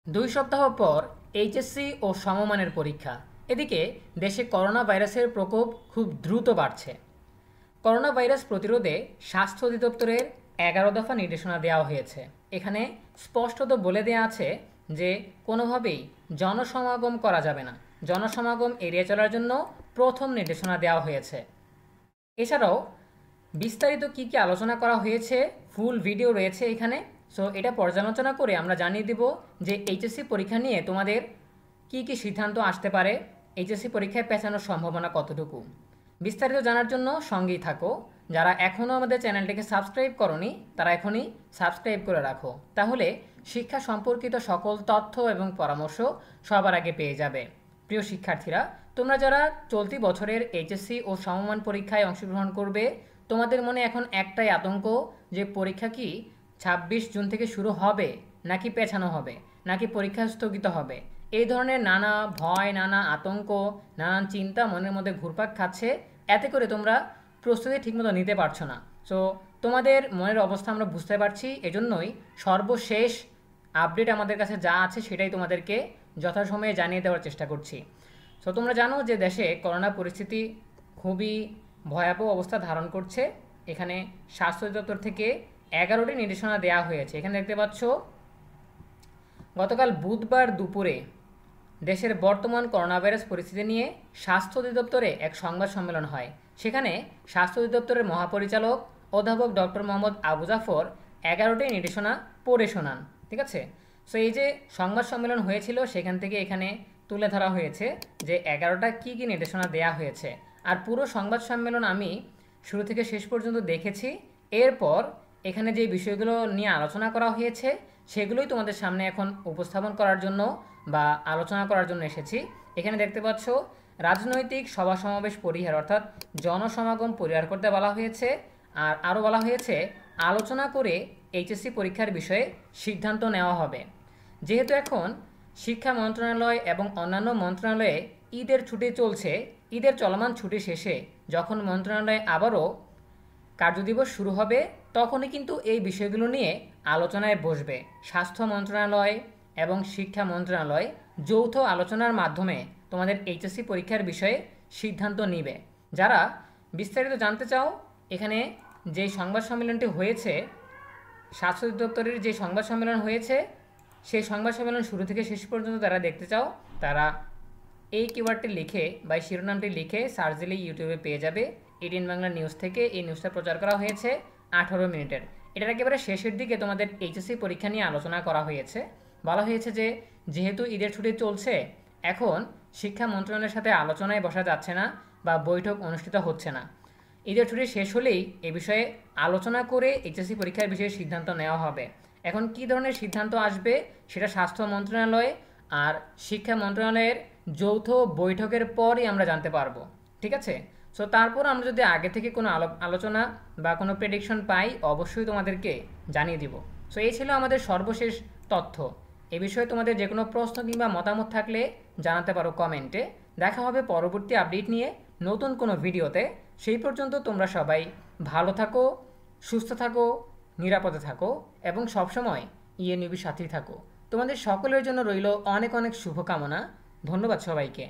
দুই সপ্তাহ পর এইচএসসি ও সমমানের পরীক্ষা। এদিকে দেশে করোনা ভাইরাসের প্রকোপ খুব দ্রুত বাড়ছে। করোনা ভাইরাস প্রতিরোধে স্বাস্থ্য অধিদপ্তরের ১১ দফা নির্দেশনা দেওয়া হয়েছে। এখানে স্পষ্টত বলে দেওয়া আছে যে কোনোভাবেই জনসমাগম করা যাবে না। জনসমাগম এড়িয়ে চলার জন্য প্রথম নির্দেশনা দেওয়া হয়েছে। এছাড়াও বিস্তারিত কি কি আলোচনা করা হয়েছে, ফুল ভিডিও রয়েছে এখানে। সো এটা পর্যালোচনা করে আমরা জানিয়ে দেব যে এইচএসসি পরীক্ষা নিয়ে তোমাদের কি কি সিদ্ধান্ত আসতে পারে, এইচএসসি পরীক্ষায় পেছানোর সম্ভাবনা কতটুকু। বিস্তারিত জানার জন্য সঙ্গেই থাকো। যারা এখনও আমাদের চ্যানেলটিকে সাবস্ক্রাইব করনি তারা এখনই সাবস্ক্রাইব করে রাখো, তাহলে শিক্ষা সম্পর্কিত সকল তথ্য এবং পরামর্শ সবার আগে পেয়ে যাবে। প্রিয় শিক্ষার্থীরা, তোমরা যারা চলতি বছরের এইচএসসি ও সমমান পরীক্ষায় অংশগ্রহণ করবে, তোমাদের মনে এখন একটাই আতঙ্ক যে পরীক্ষা কি ২৬ জুন থেকে শুরু হবে, নাকি পেছানো হবে, নাকি পরীক্ষা স্থগিত হবে। এই ধরনের নানা ভয়, নানা আতঙ্ক, নানান চিন্তা মনের মধ্যে ঘুরপাক খাচ্ছে। এতে করে তোমরা প্রস্তুতি ঠিকমতো নিতে পারছো না। সো তোমাদের মনের অবস্থা আমরা বুঝতে পারছি, এজন্যই সর্বশেষ আপডেট আমাদের কাছে যা আছে সেটাই তোমাদেরকে যথাসময়ে জানিয়ে দেওয়ার চেষ্টা করছি। সো তোমরা জানো যে দেশে করোনা পরিস্থিতি খুবই ভয়াবহ অবস্থা ধারণ করছে। এখানে স্বাস্থ্য অধিদপ্তর থেকে ১১টি নির্দেশনা দেওয়া হয়েছে। এখানে দেখতে পাচ্ছ গতকাল বুধবার দুপুরে দেশের বর্তমান করোনা ভাইরাস পরিস্থিতি নিয়ে স্বাস্থ্য অধিদপ্তরে এক সংবাদ সম্মেলন হয়। সেখানে স্বাস্থ্য অধিদপ্তরের মহাপরিচালক অধ্যাপক ডক্টর মোহাম্মদ আবু জাফর ১১টি নির্দেশনা পড়ে শোনান। ঠিক আছে। সো এই যে সংবাদ সম্মেলন হয়েছিল সেখান থেকে এখানে তুলে ধরা হয়েছে যে ১১টা কী কী নির্দেশনা দেওয়া হয়েছে। আর পুরো সংবাদ সম্মেলন আমি শুরু থেকে শেষ পর্যন্ত দেখেছি। এরপর এখানে যে বিষয়গুলো নিয়ে আলোচনা করা হয়েছে সেগুলোই তোমাদের সামনে এখন উপস্থাপন করার জন্য বা আলোচনা করার জন্য এসেছি। এখানে দেখতে পাচ্ছ রাজনৈতিক সভা সমাবেশ পরিহার, অর্থাৎ জনসমাগম পরিহার করতে বলা হয়েছে। আর আরও বলা হয়েছে আলোচনা করে এইচএসসি পরীক্ষার বিষয়ে সিদ্ধান্ত নেওয়া হবে। যেহেতু এখন শিক্ষা মন্ত্রণালয় এবং অন্যান্য মন্ত্রণালয়ে ঈদের ছুটি চলছে, ঈদের চলমান ছুটি শেষে যখন মন্ত্রণালয়ে আবারও কার্যদিবস শুরু হবে তখনই কিন্তু এই বিষয়গুলো নিয়ে আলোচনায় বসবে। স্বাস্থ্য মন্ত্রণালয় এবং শিক্ষা মন্ত্রণালয় যৌথ আলোচনার মাধ্যমে তোমাদের এইচএসসি পরীক্ষার বিষয়ে সিদ্ধান্ত নিবে। যারা বিস্তারিত জানতে চাও, এখানে যে সংবাদ সম্মেলনটি হয়েছে, স্বাস্থ্য অধিদপ্তরের যে সংবাদ সম্মেলন হয়েছে সেই সংবাদ সম্মেলন শুরু থেকে শেষ পর্যন্ত যারা দেখতে চাও তারা এই কিওয়ার্ডটি লিখে বা শিরোনামটি লিখে সার্চ দিলে ইউটিউবে পেয়ে যাবে। এডিএন বাংলা নিউজ থেকে এই নিউজটা প্রচার করা হয়েছে ১৮ মিনিটের। এটার একেবারে শেষের দিকে তোমাদের এইচএসসি পরীক্ষা নিয়ে আলোচনা করা হয়েছে। বলা হয়েছে যে যেহেতু ঈদের ছুটি চলছে, এখন শিক্ষা মন্ত্রণালয়ের সাথে আলোচনায় বসা যাচ্ছে না বা বৈঠক অনুষ্ঠিত হচ্ছে না। ঈদের ছুটি শেষ হলেই এ বিষয়ে আলোচনা করে এইচএসসি পরীক্ষার বিষয়ে সিদ্ধান্ত নেওয়া হবে। এখন কী ধরনের সিদ্ধান্ত আসবে সেটা স্বাস্থ্য মন্ত্রণালয় আর শিক্ষা মন্ত্রণালয়ের যৌথ বৈঠকের পরই আমরা জানতে পারবো। ঠিক আছে। সো তারপর আমরা যদি আগে থেকে কোনো আলোচনা বা কোনো প্রেডিকশন পাই অবশ্যই তোমাদেরকে জানিয়ে দিব। সো এই ছিল আমাদের সর্বশেষ তথ্য। এ বিষয়ে তোমাদের যে কোনো প্রশ্ন কিংবা মতামত থাকলে জানাতে পারো কমেন্টে। দেখা হবে পরবর্তী আপডেট নিয়ে নতুন কোনো ভিডিওতে। সেই পর্যন্ত তোমরা সবাই ভালো থাকো, সুস্থ থাকো, নিরাপদে থাকো এবং সবসময় ইএনইউবির সাথেই থাকো। তোমাদের সকলের জন্য রইল অনেক অনেক শুভকামনা। ধন্যবাদ সবাইকে।